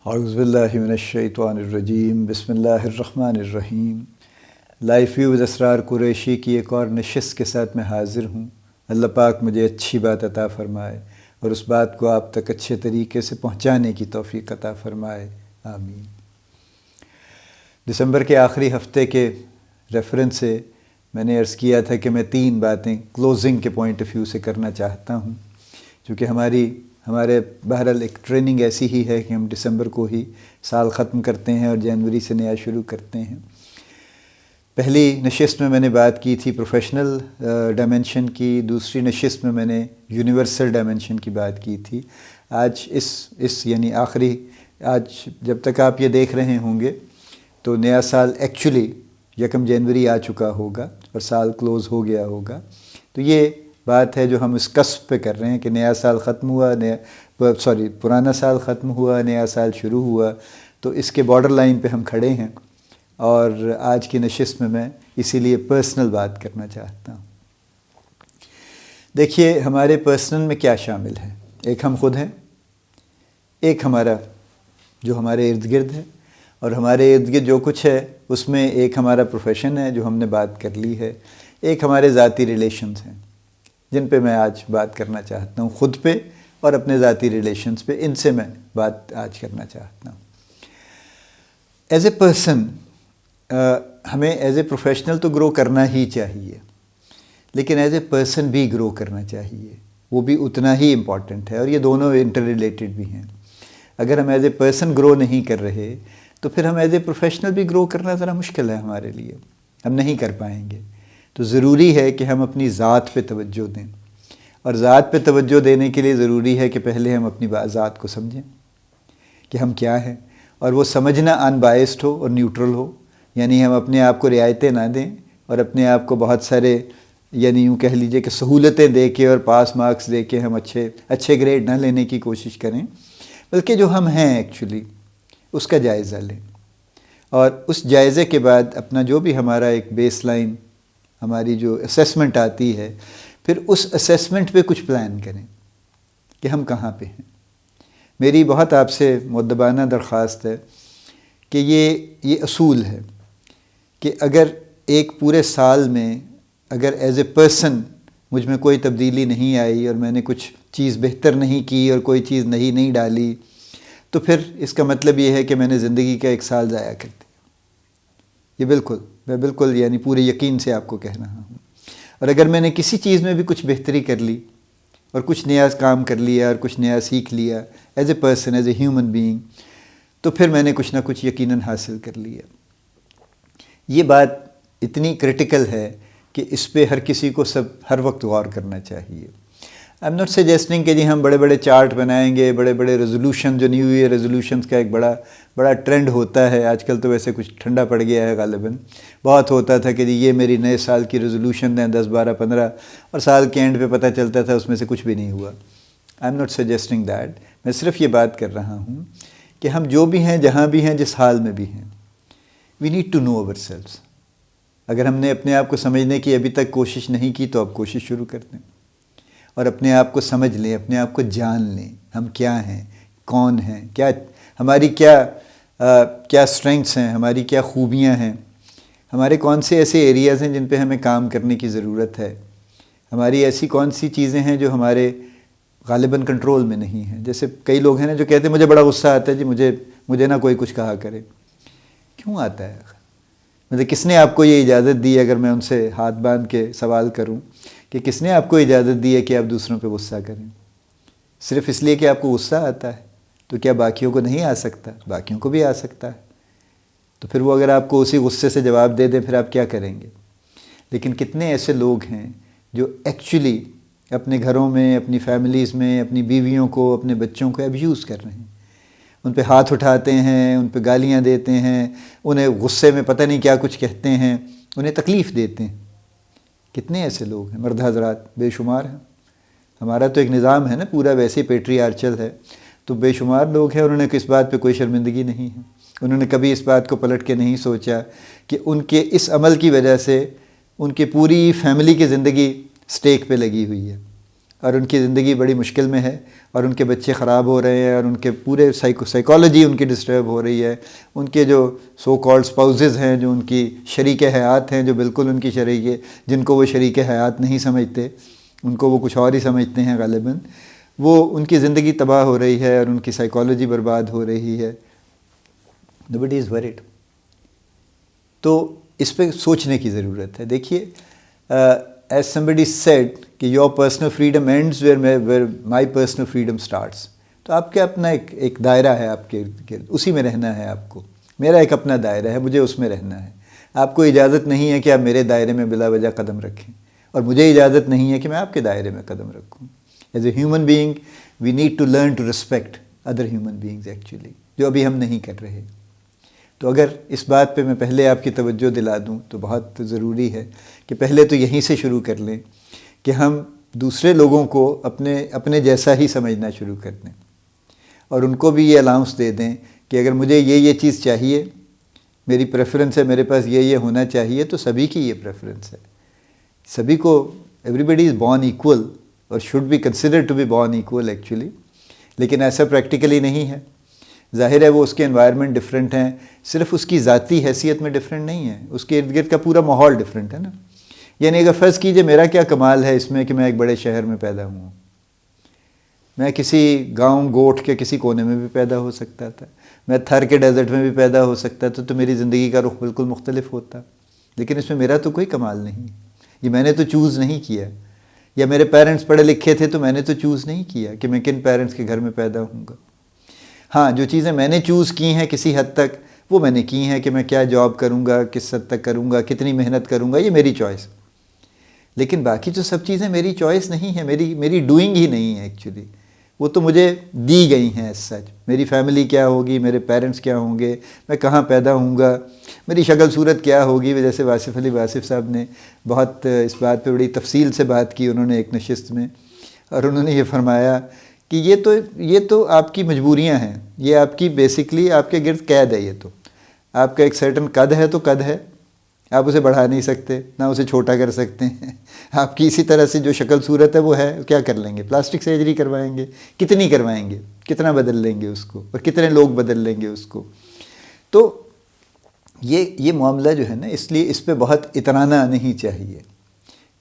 اعوذ باللہ من الشیطان الرجیم، بسم اللہ الرحمن الرحیم۔ لائف ویو ود اسرار قریشی کی ایک اور نشست کے ساتھ میں حاضر ہوں۔ اللہ پاک مجھے اچھی بات عطا فرمائے اور اس بات کو آپ تک اچھے طریقے سے پہنچانے کی توفیق عطا فرمائے، آمین۔ دسمبر کے آخری ہفتے کے ریفرنس سے میں نے عرض کیا تھا کہ میں 3 باتیں کلوزنگ کے پوائنٹ آف ویو سے کرنا چاہتا ہوں، چونکہ ہمارے بہرحال ایک ٹریننگ ایسی ہی ہے کہ ہم دسمبر کو ہی سال ختم کرتے ہیں اور جنوری سے نیا شروع کرتے ہیں۔ پہلی نشست میں نے بات کی تھی پروفیشنل ڈائمنشن کی، دوسری نشست میں نے یونیورسل ڈائمنشن کی بات کی تھی۔ آج اس یعنی آج جب تک آپ یہ دیکھ رہے ہوں گے تو نیا سال ایکچولی 1 جنوری آ چکا ہوگا اور سال کلوز ہو گیا ہوگا۔ تو یہ بات ہے جو ہم اس قصب پہ کر رہے ہیں کہ نیا سال ختم ہوا، پرانا سال ختم ہوا، نیا سال شروع ہوا، تو اس کے بارڈر لائن پہ ہم کھڑے ہیں۔ اور آج کی نشست میں اسی لیے پرسنل بات کرنا چاہتا ہوں۔ دیکھیے ہمارے پرسنل میں کیا شامل ہے، ایک ہم خود ہیں، ایک جو ہمارے ارد گرد ہے، اور ہمارے ارد گرد جو کچھ ہے اس میں ایک ہمارا پروفیشن ہے جو ہم نے بات کر لی ہے، ایک ہمارے ذاتی ریلیشنز ہیں جن پہ میں آج بات کرنا چاہتا ہوں، خود پہ اور اپنے ذاتی ریلیشنز پہ، ان سے میں بات آج کرنا چاہتا ہوں۔ ایز اے پرسن ہمیں ایز اے پروفیشنل تو گرو کرنا ہی چاہیے، لیکن ایز اے پرسن بھی گرو کرنا چاہیے، وہ بھی اتنا ہی امپورٹنٹ ہے، اور یہ دونوں انٹر ریلیٹڈ بھی ہیں۔ اگر ہم ایز اے پرسن گرو نہیں کر رہے تو پھر ہم ایز اے پروفیشنل بھی گرو کرنا ذرا مشکل ہے ہمارے لیے، ہم نہیں کر پائیں گے۔ تو ضروری ہے کہ ہم اپنی ذات پہ توجہ دیں، اور ذات پہ توجہ دینے کے لیے ضروری ہے کہ پہلے ہم اپنی ذات کو سمجھیں کہ ہم کیا ہیں، اور وہ سمجھنا ان بائسڈ ہو اور نیوٹرل ہو، یعنی ہم اپنے آپ کو رعایتیں نہ دیں اور اپنے آپ کو بہت سارے یعنی یوں کہہ لیجئے کہ سہولتیں دے کے اور پاس مارکس دے کے ہم اچھے گریڈ نہ لینے کی کوشش کریں، بلکہ جو ہم ہیں ایکچولی اس کا جائزہ لیں، اور اس جائزے کے بعد اپنا جو بھی ہمارا ایک بیس لائن ہماری جو اسیسمنٹ آتی ہے، پھر اس اسیسمنٹ پہ کچھ پلان کریں کہ ہم کہاں پہ ہیں۔ میری بہت آپ سے مؤدبانہ درخواست ہے کہ یہ اصول ہے کہ اگر ایک پورے سال میں اگر ایز اے پرسن مجھ میں کوئی تبدیلی نہیں آئی اور میں نے کچھ چیز بہتر نہیں کی اور کوئی چیز نہیں ڈالی، تو پھر اس کا مطلب یہ ہے کہ میں نے زندگی کا 1 سال ضائع کر دیا۔ میں بالکل یعنی پورے یقین سے آپ کو کہہ رہا ہوں۔ اور اگر میں نے کسی چیز میں بھی کچھ بہتری کر لی اور کچھ نیا کام کر لیا اور کچھ نیا سیکھ لیا as a person, as a human being, تو پھر میں نے کچھ نہ کچھ یقیناً حاصل کر لیا۔ یہ بات اتنی کریٹیکل ہے کہ اس پہ ہر کسی کو ہر وقت غور کرنا چاہیے۔ آئی ایم ناٹ سجیسٹنگ کہ جی ہم بڑے چارٹ بنائیں گے، بڑے ریزولوشن، جو نیو ایئر ریزولوشنز کا ایک بڑا ٹرینڈ ہوتا ہے آج کل، تو ویسے کچھ ٹھنڈا پڑ گیا ہے غالباً۔ بہت ہوتا تھا کہ جی یہ میری نئے سال کی ریزولوشن ہیں 10 12 15، اور سال کے اینڈ پہ پتہ چلتا تھا اس میں سے کچھ بھی نہیں ہوا۔ I am not suggesting that, میں صرف یہ بات کر رہا ہوں کہ ہم جو بھی ہیں، جہاں بھی ہیں، جس حال میں بھی ہیں، we need to know ourselves. اگر ہم نے اپنے آپ کو سمجھنے کی ابھی تک کوشش نہیں کی تو اب کوشش شروع کر دیں، اور اپنے آپ کو سمجھ لیں، اپنے آپ کو جان لیں، ہم کیا ہیں، کون ہیں، ہماری کیا اسٹرینگتھس ہیں، ہماری کیا خوبیاں ہیں، ہمارے کون سے ایسے ایریاز ہیں جن پہ ہمیں کام کرنے کی ضرورت ہے، ہماری ایسی کون سی چیزیں ہیں جو ہمارے غالباً کنٹرول میں نہیں ہیں۔ جیسے کئی لوگ ہیں نا جو کہتے ہیں مجھے بڑا غصہ آتا ہے جی، مجھے نہ کوئی کچھ کہا کرے۔ کیوں آتا ہے؟ مطلب کس نے آپ کو یہ اجازت دی ہے؟ اگر میں ان سے ہاتھ باندھ کے سوال کروں کہ کس نے آپ کو اجازت دی ہے کہ آپ دوسروں پہ غصہ کریں؟ صرف اس لیے کہ آپ کو غصہ آتا ہے، تو کیا باقیوں کو نہیں آ سکتا؟ باقیوں کو بھی آ سکتا ہے۔ تو پھر وہ اگر آپ کو اسی غصے سے جواب دے دیں پھر آپ کیا کریں گے؟ لیکن کتنے ایسے لوگ ہیں جو ایکچولی اپنے گھروں میں، اپنی فیملیز میں، اپنی بیویوں کو، اپنے بچوں کو ابیوز کر رہے ہیں، ان پہ ہاتھ اٹھاتے ہیں، ان پہ گالیاں دیتے ہیں، انہیں غصے میں پتہ نہیں کیا کچھ کہتے ہیں، انہیں تکلیف دیتے ہیں۔ کتنے ایسے لوگ ہیں، مرد حضرات بے شمار ہیں۔ ہمارا تو ایک نظام ہے نا پورا ویسے ہی پیٹریارچل ہے، تو بے شمار لوگ ہیں، انہوں نے اس بات پہ کوئی شرمندگی نہیں ہے، انہوں نے کبھی اس بات کو پلٹ کے نہیں سوچا کہ ان کے اس عمل کی وجہ سے ان کی پوری فیملی کی زندگی سٹیک پہ لگی ہوئی ہے۔ اور ان کی زندگی بڑی مشکل میں ہے اور ان کے بچے خراب ہو رہے ہیں اور ان کے پورے سائیکالوجی ان کی ڈسٹرب ہو رہی ہے. ان کے جو سو کالڈ اسپاؤزز ہیں، جو ان کی شریک حیات ہیں، جو بالکل ان کی جن کو وہ شریک حیات نہیں سمجھتے، ان کو وہ کچھ اور ہی سمجھتے ہیں غالباً، وہ ان کی زندگی تباہ ہو رہی ہے اور ان کی سائیکالوجی برباد ہو رہی ہے. nobody is worried. تو اس پہ سوچنے کی ضرورت ہے. دیکھیے as somebody said کہ your personal freedom ends where my personal freedom starts. تو آپ کا اپنا ایک دائرہ ہے آپ کے ارد گرد، اسی میں رہنا ہے آپ کو. میرا ایک اپنا دائرہ ہے، مجھے اس میں رہنا ہے. آپ کو اجازت نہیں ہے کہ آپ میرے دائرے میں بلا وجہ قدم رکھیں، اور مجھے اجازت نہیں ہے کہ میں آپ کے دائرے میں قدم رکھوں. As a human being we need to learn to respect other human beings actually, جو ابھی ہم نہیں کر رہے. تو اگر اس بات پہ میں پہلے آپ کی توجہ دلا دوں تو بہت ضروری ہے کہ پہلے تو یہیں سے شروع کر لیں کہ ہم دوسرے لوگوں کو اپنے جیسا ہی سمجھنا شروع کر دیں، اور ان کو بھی یہ الاؤنس دے دیں کہ اگر مجھے یہ چیز چاہیے، میری پریفرنس ہے، میرے پاس یہ ہونا چاہیے، تو سبھی کی یہ پریفرنس ہے. سبھی کو everybody is born equal اور should be consider to be born equal actually. لیکن ایسا پریکٹیکلی نہیں ہے. ظاہر ہے وہ اس کے انوائرمنٹ ڈفرینٹ ہیں، صرف اس کی ذاتی حیثیت میں ڈفرینٹ نہیں ہے، اس کے ارد گرد کا پورا ماحول ڈفرینٹ ہے نا. یعنی اگر فرض کیجئے میرا کیا کمال ہے اس میں کہ میں ایک بڑے شہر میں پیدا ہوں، میں کسی گاؤں گوٹھ کے کسی کونے میں بھی پیدا ہو سکتا تھا، میں تھر کے ڈیزرٹ میں بھی پیدا ہو سکتا تھا، تو میری زندگی کا رخ بالکل مختلف ہوتا. لیکن اس میں میرا تو کوئی کمال نہیں، یہ میں نے تو چوز نہیں کیا. یا میرے پیرنٹس پڑھے لکھے تھے تو میں نے تو چوز نہیں کیا کہ میں کن پیرنٹس کے گھر میں پیدا ہوں گا. ہاں، جو چیزیں میں نے چوز کی ہیں کسی حد تک، وہ میں نے کی ہیں کہ میں کیا جاب کروں گا، کس حد تک کروں گا، کتنی محنت کروں گا، یہ میری چوائس. لیکن باقی جو سب چیزیں میری چوائس نہیں ہیں، میری ڈوئنگ ہی نہیں ہے ایکچولی. وہ تو مجھے دی گئی ہیں ایز سچ. میری فیملی کیا ہوگی، میرے پیرنٹس کیا ہوں گے، میں کہاں پیدا ہوں گا، میری شکل صورت کیا ہوگی. جیسے واصف علی واصف صاحب نے بہت اس بات پہ بڑی تفصیل سے بات کی انہوں نے ایک نشست میں، اور انہوں نے یہ فرمایا کہ یہ تو آپ کی مجبوریاں ہیں، یہ آپ کی بیسکلی آپ کے گرد قید ہے. یہ تو آپ کا ایک سرٹن قد ہے، تو قد ہے، آپ اسے بڑھا نہیں سکتے، نہ اسے چھوٹا کر سکتے ہیں. آپ کی اسی طرح سے جو شکل صورت ہے وہ ہے، کیا کر لیں گے؟ پلاسٹک سرجری کروائیں گے، کتنی کروائیں گے، کتنا بدل لیں گے اس کو، اور کتنے لوگ بدل لیں گے اس کو. تو یہ معاملہ جو ہے نا، اس لیے اس پہ بہت اترانا نہیں چاہیے.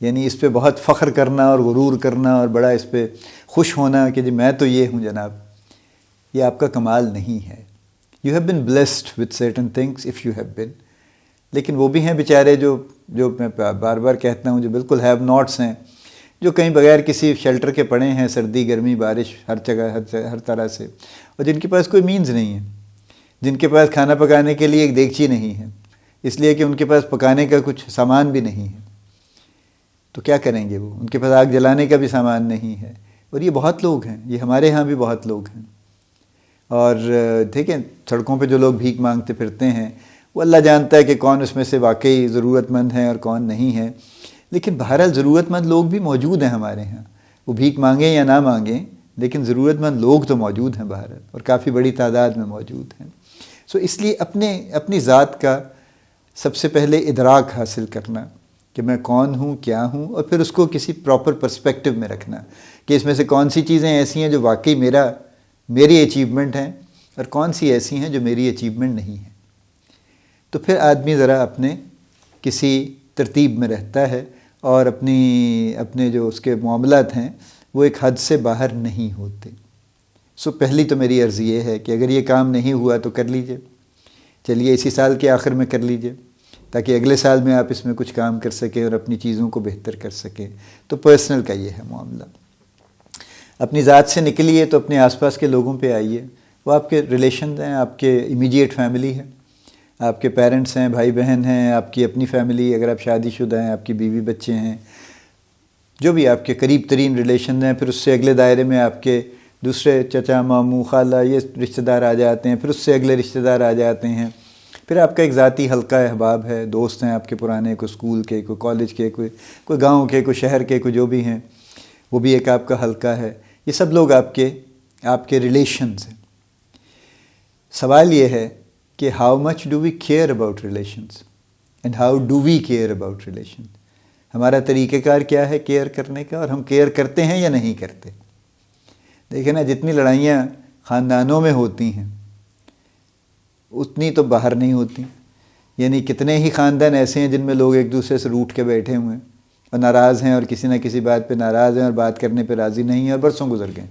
یعنی اس پہ بہت فخر کرنا اور غرور کرنا اور بڑا اس پہ خوش ہونا کہ جی میں تو یہ ہوں جناب، یہ آپ کا کمال نہیں ہے. You have been blessed with certain things if you have been. لیکن وہ بھی ہیں بیچارے جو میں بار بار کہتا ہوں، جو بالکل ہیو ناٹس ہیں، جو کہیں بغیر کسی شیلٹر کے پڑے ہیں، سردی گرمی بارش ہر جگہ ہر طرح سے، اور جن کے پاس کوئی مینز نہیں ہے، جن کے پاس کھانا پکانے کے لیے ایک دیگچی نہیں ہے، اس لیے کہ ان کے پاس پکانے کا کچھ سامان بھی نہیں ہے. تو کیا کریں گے وہ؟ ان کے پاس آگ جلانے کا بھی سامان نہیں ہے. اور یہ بہت لوگ ہیں، یہ ہمارے ہاں بھی بہت لوگ ہیں. اور دیکھیں سڑکوں پہ جو لوگ بھیک مانگتے پھرتے ہیں، وہ اللہ جانتا ہے کہ کون اس میں سے واقعی ضرورت مند ہیں اور کون نہیں ہے. لیکن بہرحال ضرورت مند لوگ بھی موجود ہیں ہمارے ہاں، وہ بھیک مانگیں یا نہ مانگیں، لیکن ضرورت مند لوگ تو موجود ہیں بہرحال، اور کافی بڑی تعداد میں موجود ہیں. اس لیے اپنی ذات کا سب سے پہلے ادراک حاصل کرنا کہ میں کون ہوں، کیا ہوں، اور پھر اس کو کسی پراپر پرسپیکٹو میں رکھنا کہ اس میں سے کون سی چیزیں ایسی ہیں جو واقعی میری اچیومنٹ ہیں، اور کون سی ایسی ہیں جو میری اچیومنٹ نہیں ہیں. تو پھر آدمی ذرا اپنے کسی ترتیب میں رہتا ہے، اور اپنے جو اس کے معاملات ہیں وہ ایک حد سے باہر نہیں ہوتے. پہلی تو میری عرض یہ ہے کہ اگر یہ کام نہیں ہوا تو کر لیجئے، چلیے اسی سال کے آخر میں کر لیجئے، تاکہ اگلے سال میں آپ اس میں کچھ کام کر سکیں اور اپنی چیزوں کو بہتر کر سکیں. تو پرسنل کا یہ ہے معاملہ. اپنی ذات سے نکلیے تو اپنے آس پاس کے لوگوں پہ آئیے. وہ آپ کے ریلیشنز ہیں، آپ کے امیڈیٹ فیملی ہے، آپ کے پیرنٹس ہیں، بھائی بہن ہیں، آپ کی اپنی فیملی، اگر آپ شادی شدہ ہیں، آپ کی بیوی بچے ہیں، جو بھی آپ کے قریب ترین ریلیشن ہیں. پھر اس سے اگلے دائرے میں آپ کے دوسرے چچا ماموں خالہ یہ رشتہ دار آ جاتے ہیں. پھر اس سے اگلے رشتہ دار آ جاتے ہیں. پھر آپ کا ایک ذاتی حلقہ احباب ہے، دوست ہیں آپ کے پرانے، کوئی اسکول کے، کوئی کالج کے، کوئی گاؤں کے، کوئی شہر کے، کوئی جو بھی ہیں، وہ بھی ایک آپ کا حلقہ ہے. یہ سب لوگ آپ کے ریلیشنز ہیں. سوال یہ ہے کہ how much do we care about relations, and how do we care about relations. ہمارا طریقہ کار کیا ہے کیئر کرنے کا، اور ہم کیئر کرتے ہیں یا نہیں کرتے۔ دیکھیں نا، جتنی لڑائیاں خاندانوں میں ہوتی ہیں اتنی تو باہر نہیں ہوتی۔ یعنی کتنے ہی خاندان ایسے ہیں جن میں لوگ ایک دوسرے سے روٹھ کے بیٹھے ہوئے ہیں اور ناراض ہیں، اور کسی نہ کسی بات پہ ناراض ہیں اور بات کرنے پہ راضی نہیں ہیں، اور برسوں گزر گئے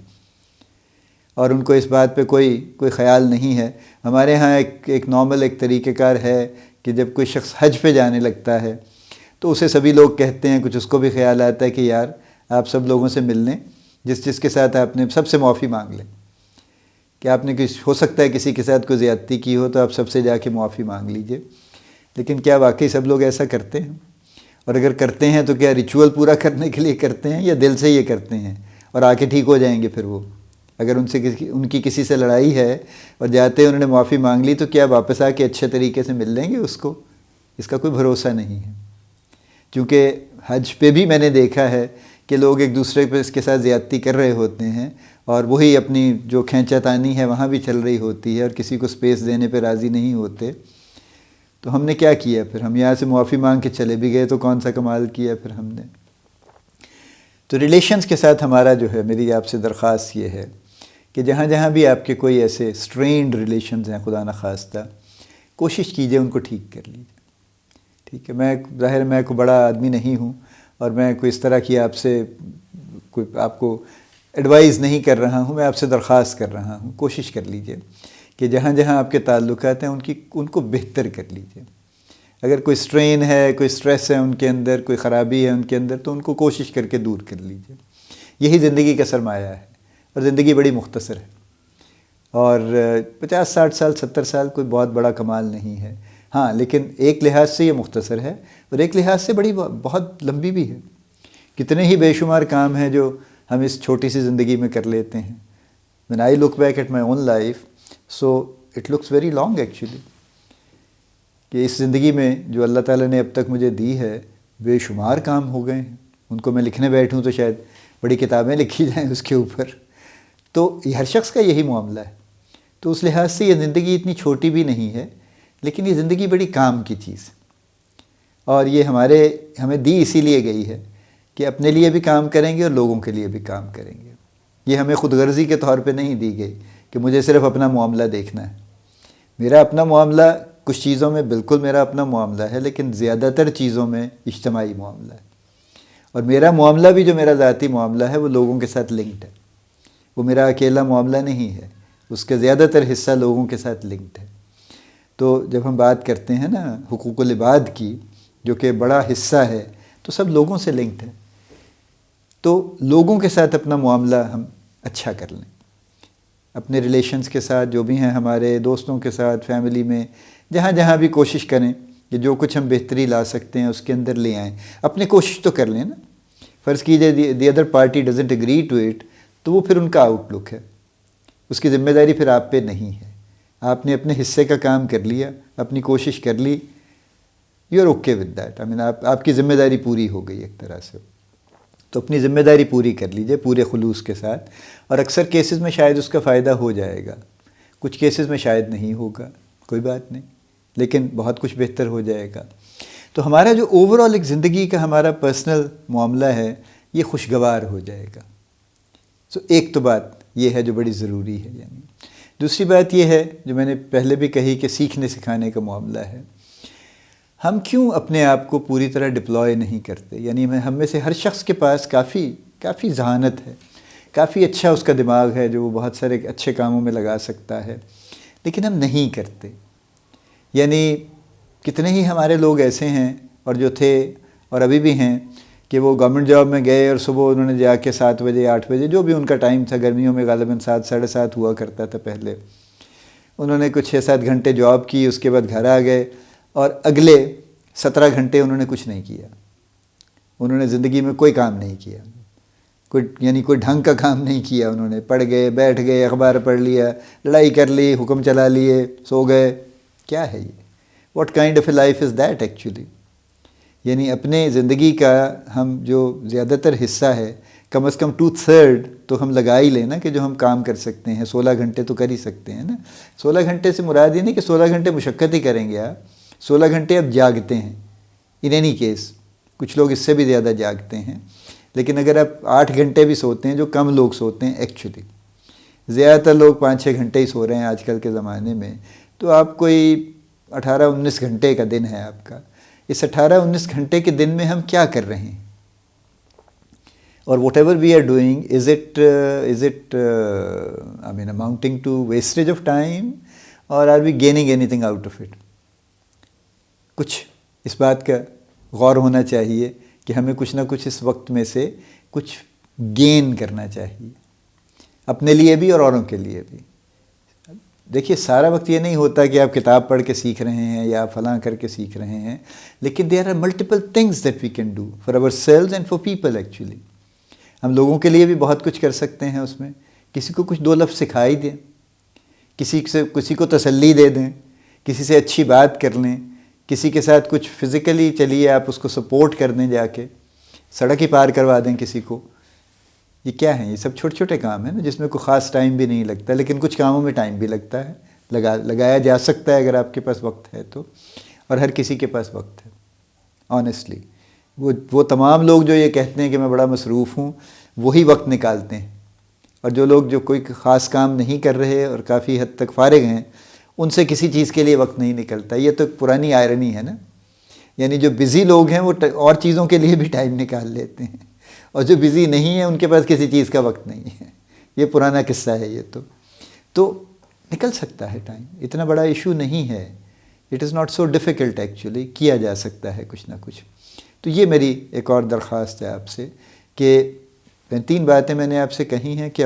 اور ان کو اس بات پہ کوئی خیال نہیں ہے۔ ہمارے ہاں ایک نارمل ایک طریقہ کار ہے کہ جب کوئی شخص حج پہ جانے لگتا ہے تو اسے سبھی لوگ کہتے ہیں، کچھ اس کو بھی خیال آتا ہے کہ یار آپ سب لوگوں سے مل لیں، جس کے ساتھ آپ نے سب سے معافی مانگ لیں، کہ آپ نے ہو سکتا ہے کسی کے ساتھ کوئی زیادتی کی ہو تو آپ سب سے جا کے معافی مانگ لیجئے۔ لیکن کیا واقعی سب لوگ ایسا کرتے ہیں؟ اور اگر کرتے ہیں تو کیا ریچول پورا کرنے کے لیے کرتے ہیں یا دل سے یہ کرتے ہیں اور آ کے ٹھیک ہو جائیں گے پھر وہ؟ اگر ان کی کسی سے لڑائی ہے اور جاتے انہوں نے معافی مانگ لی تو کیا واپس آ کے اچھے طریقے سے مل لیں گے اس کو؟ اس کا کوئی بھروسہ نہیں ہے۔ چونکہ حج پہ بھی میں نے دیکھا ہے کہ لوگ ایک دوسرے پہ اس کے ساتھ زیادتی کر رہے ہوتے ہیں، اور وہی اپنی جو کھینچا تانی ہے وہاں بھی چل رہی ہوتی ہے، اور کسی کو سپیس دینے پہ راضی نہیں ہوتے۔ تو ہم نے کیا کیا پھر؟ ہم یہاں سے معافی مانگ کے چلے بھی گئے تو کون سا کمال کیا پھر ہم نے؟ تو ریلیشنز کے ساتھ ہمارا جو ہے، میری آپ سے درخواست یہ ہے کہ جہاں جہاں بھی آپ کے کوئی ایسے سٹرینڈ ریلیشنز ہیں خدا نخواستہ، کوشش کیجئے ان کو ٹھیک کر لیجئے۔ ٹھیک ہے، میں کوئی بڑا آدمی نہیں ہوں اور میں کوئی اس طرح کی آپ کو ایڈوائز نہیں کر رہا ہوں، میں آپ سے درخواست کر رہا ہوں، کوشش کر لیجئے کہ جہاں جہاں آپ کے تعلقات ہیں ان کو بہتر کر لیجئے۔ اگر کوئی سٹرین ہے، کوئی سٹریس ہے ان کے اندر، کوئی خرابی ہے ان کے اندر، تو ان کو کوشش کر کے دور کر لیجئے۔ یہی زندگی کا سرمایہ ہے، اور زندگی بڑی مختصر ہے، اور 50-60 سال 70 سال کوئی بہت بڑا کمال نہیں ہے۔ ہاں، لیکن ایک لحاظ سے یہ مختصر ہے اور ایک لحاظ سے بہت لمبی بھی ہے۔ کتنے ہی بے شمار کام ہیں جو ہم اس چھوٹی سی زندگی میں کر لیتے ہیں۔ When I look back at my own life, so it looks very long actually، کہ اس زندگی میں جو اللہ تعالیٰ نے اب تک مجھے دی ہے بے شمار کام ہو گئے ہیں، ان کو میں لکھنے بیٹھوں تو شاید بڑی کتابیں لکھی جائیں اس کے اوپر۔ تو یہ ہر شخص کا یہی معاملہ ہے۔ تو اس لحاظ سے یہ زندگی اتنی چھوٹی بھی نہیں ہے، لیکن یہ زندگی بڑی کام کی چیز ہے، اور یہ ہمیں دی اسی لیے گئی ہے کہ اپنے لیے بھی کام کریں گے اور لوگوں کے لیے بھی کام کریں گے۔ یہ ہمیں خود غرضی کے طور پہ نہیں دی گئی کہ مجھے صرف اپنا معاملہ دیکھنا ہے۔ میرا اپنا معاملہ کچھ چیزوں میں بالکل میرا اپنا معاملہ ہے، لیکن زیادہ تر چیزوں میں اجتماعی معاملہ ہے، اور میرا معاملہ بھی جو میرا ذاتی معاملہ ہے وہ لوگوں کے ساتھ لنکڈ ہے۔ وہ میرا اکیلا معاملہ نہیں ہے، اس کا زیادہ تر حصہ لوگوں کے ساتھ لنکڈ ہے۔ تو جب ہم بات کرتے ہیں نا حقوق العباد کی، جو کہ بڑا حصہ ہے، تو سب لوگوں سے لنکڈ ہے۔ تو لوگوں کے ساتھ اپنا معاملہ ہم اچھا کر لیں، اپنے ریلیشنز کے ساتھ جو بھی ہیں، ہمارے دوستوں کے ساتھ، فیملی میں، جہاں جہاں بھی کوشش کریں کہ جو کچھ ہم بہتری لا سکتے ہیں اس کے اندر لے آئیں۔ اپنی کوشش تو کر لیں نا۔ فرض کیجئے the other party doesn't agree to it, تو وہ پھر ان کا آؤٹ لک ہے، اس کی ذمہ داری پھر آپ پہ نہیں ہے۔ آپ نے اپنے حصے کا کام کر لیا، اپنی کوشش کر لی، you are okay with that. آپ کی ذمہ داری پوری ہو گئی ایک طرح سے۔ تو اپنی ذمہ داری پوری کر لیجئے پورے خلوص کے ساتھ، اور اکثر کیسز میں شاید اس کا فائدہ ہو جائے گا، کچھ کیسز میں شاید نہیں ہوگا، کوئی بات نہیں، لیکن بہت کچھ بہتر ہو جائے گا۔ تو ہمارا جو اوورآل ایک زندگی کا ہمارا پرسنل معاملہ ہے یہ خوشگوار ہو جائے گا۔ سو ایک تو بات یہ ہے جو بڑی ضروری ہے۔ یعنی دوسری بات یہ ہے جو میں نے پہلے بھی کہی کہ سیکھنے سکھانے کا معاملہ ہے۔ ہم کیوں اپنے آپ کو پوری طرح ڈپلوائے نہیں کرتے؟ یعنی ہم میں سے ہر شخص کے پاس کافی ذہانت ہے، کافی اچھا اس کا دماغ ہے جو وہ بہت سارے اچھے کاموں میں لگا سکتا ہے، لیکن ہم نہیں کرتے۔ یعنی کتنے ہی ہمارے لوگ ایسے ہیں، اور جو تھے اور ابھی بھی ہیں، کہ وہ گورنمنٹ جاب میں گئے اور صبح انہوں نے جا کے 7 بجے 8 بجے جو بھی ان کا ٹائم تھا، گرمیوں میں غالباً 7 ساڑھے 7 ہوا کرتا تھا پہلے، انہوں نے کچھ 6-7 گھنٹے جاب کی، اس کے بعد گھر آ گئے، اور اگلے 17 گھنٹے انہوں نے کچھ نہیں کیا۔ انہوں نے زندگی میں کوئی کام نہیں کیا، کوئی ڈھنگ کا کام نہیں کیا۔ انہوں نے پڑھ گئے، بیٹھ گئے، اخبار پڑھ لیا، لڑائی کر لی، حکم چلا لیے، سو گئے۔ کیا ہے یہ؟ What kind of a life is that actually? یعنی اپنے زندگی کا ہم جو زیادہ تر حصہ ہے، کم از کم 2/3 تو ہم لگا ہی لیں نا، کہ جو ہم کام کر سکتے ہیں 16 گھنٹے تو کر ہی سکتے ہیں نا۔ 16 گھنٹے سے مراد یہ نہیں کہ 16 گھنٹے مشقت ہی کریں گے آپ، 16 گھنٹے اب جاگتے ہیں۔ ان اینی کیس کچھ لوگ اس سے بھی زیادہ جاگتے ہیں، لیکن اگر آپ 8 گھنٹے بھی سوتے ہیں، جو کم لوگ سوتے ہیں ایکچولی، زیادہ تر لوگ 5-6 گھنٹے ہی سو رہے ہیں آج کل کے زمانے میں، تو آپ کوئی 18-19 گھنٹے کا دن ہے آپ کا. اس 18-19 گھنٹے کے دن میں ہم کیا کر رہے ہیں؟ اور whatever we are doing, is it amounting to wastage of time اور are we gaining anything out of it? کچھ اس بات کا غور ہونا چاہیے کہ ہمیں کچھ نہ کچھ اس وقت میں سے کچھ گین کرنا چاہیے، اپنے لیے بھی اور اوروں کے لیے بھی. دیکھیے سارا وقت یہ نہیں ہوتا کہ آپ کتاب پڑھ کے سیکھ رہے ہیں یا فلاں کر کے سیکھ رہے ہیں، لیکن there are multiple things that we can do for ourselves and for people. Actually ہم لوگوں کے لیے بھی بہت کچھ کر سکتے ہیں اس میں. کسی کو کچھ 2 لفظ سکھا ہی دیں، کسی کو تسلی دے دیں، کسی سے اچھی بات کر لیں، کسی کے ساتھ کچھ فزیکلی چلیے آپ اس کو سپورٹ کر دیں، جا کے سڑک ہی پار کروا دیں کسی کو. یہ کیا ہیں؟ یہ سب چھوٹے چھوٹے کام ہیں نا، جس میں کوئی خاص ٹائم بھی نہیں لگتا، لیکن کچھ کاموں میں ٹائم بھی لگتا ہے، لگایا جا سکتا ہے اگر آپ کے پاس وقت ہے تو. اور ہر کسی کے پاس وقت ہے آنیسٹلی. وہ تمام لوگ جو یہ کہتے ہیں کہ میں بڑا مصروف ہوں، وہی وقت نکالتے ہیں. اور جو لوگ جو کوئی خاص کام نہیں کر رہے اور کافی حد تک فارغ ہیں، ان سے کسی چیز کے لیے وقت نہیں نکلتا. یہ تو پرانی آئرنی ہے نا. یعنی جو بزی لوگ ہیں وہ اور چیزوں کے لیے بھی ٹائم نکال لیتے ہیں، اور جو بزی نہیں ہیں ان کے پاس کسی چیز کا وقت نہیں ہے. یہ پرانا قصہ ہے. یہ تو نکل سکتا ہے ٹائم، اتنا بڑا ایشو نہیں ہے. It is not so difficult actually, کیا جا سکتا ہے کچھ نہ کچھ. تو یہ میری ایک اور درخواست ہے آپ سے کہ 3 باتیں میں نے آپ سے کہی ہیں کہ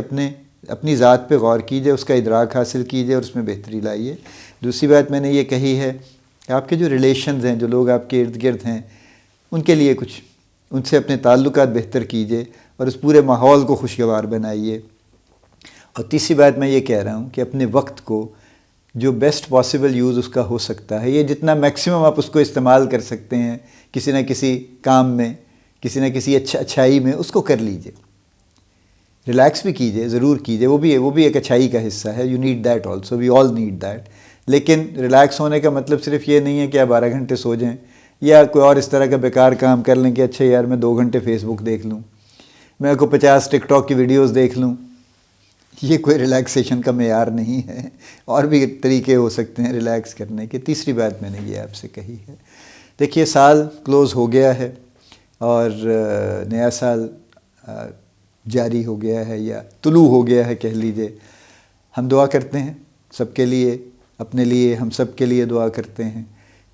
اپنی ذات پہ غور کیجئے، اس کا ادراک حاصل کیجئے اور اس میں بہتری لائیے. دوسری بات میں نے یہ کہی ہے کہ آپ کے جو ریلیشنز ہیں، جو لوگ آپ کے ارد گرد ہیں، ان کے لیے کچھ، ان سے اپنے تعلقات بہتر کیجئے اور اس پورے ماحول کو خوشگوار بنائیے. اور تیسری بات میں یہ کہہ رہا ہوں کہ اپنے وقت کو جو بیسٹ پاسبل یوز اس کا ہو سکتا ہے، یہ جتنا میکسیمم آپ اس کو استعمال کر سکتے ہیں کسی نہ کسی کام میں، کسی نہ کسی اچھائی میں، اس کو کر لیجئے. ریلیکس بھی کیجئے، ضرور کیجئے، وہ بھی ایک اچھائی کا حصہ ہے. You need that also, we all need that. لیکن ریلیکس ہونے کا مطلب صرف یہ نہیں ہے کہ آپ 12 گھنٹے سو جائیں یا کوئی اور اس طرح کا بیکار کام کر لیں کہ اچھا یار میں 2 گھنٹے فیس بک دیکھ لوں، میں کوئی 50 ٹک ٹاک کی ویڈیوز دیکھ لوں. یہ کوئی ریلیکسیشن کا معیار نہیں ہے. اور بھی طریقے ہو سکتے ہیں ریلیکس کرنے کے. تیسری بات میں نے یہ آپ سے کہی ہے. دیکھیے سال کلوز ہو گیا ہے اور نیا سال جاری ہو گیا ہے یا طلوع ہو گیا ہے کہہ لیجئے. ہم دعا کرتے ہیں سب کے لیے، اپنے لیے، ہم سب کے لیے دعا کرتے ہیں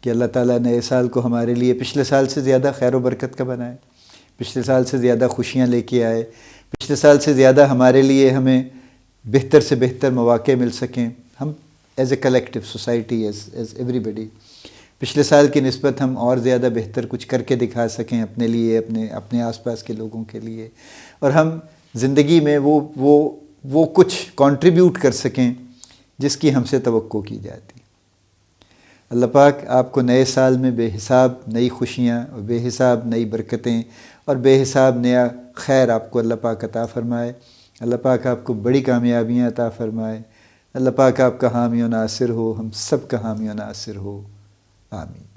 کہ اللہ تعالیٰ نئے سال کو ہمارے لیے پچھلے سال سے زیادہ خیر و برکت کا بنائے، پچھلے سال سے زیادہ خوشیاں لے کے آئے، پچھلے سال سے زیادہ ہمارے لیے ہمیں بہتر سے بہتر مواقع مل سکیں. ہم as a collective society, as everybody, پچھلے سال کی نسبت ہم اور زیادہ بہتر کچھ کر کے دکھا سکیں اپنے لیے، اپنے آس پاس کے لوگوں کے لیے، اور ہم زندگی میں وہ کچھ کنٹریبیوٹ کر سکیں جس کی ہم سے توقع کی جاتی. اللہ پاک آپ کو نئے سال میں بے حساب نئی خوشیاں اور بے حساب نئی برکتیں اور بے حساب نیا خیر آپ کو اللہ پاک عطا فرمائے. اللہ پاک آپ کو بڑی کامیابیاں عطا فرمائے. اللہ پاک آپ کا حامی و ناصر ہو، ہم سب کا حامی و ناصر ہو. آمین.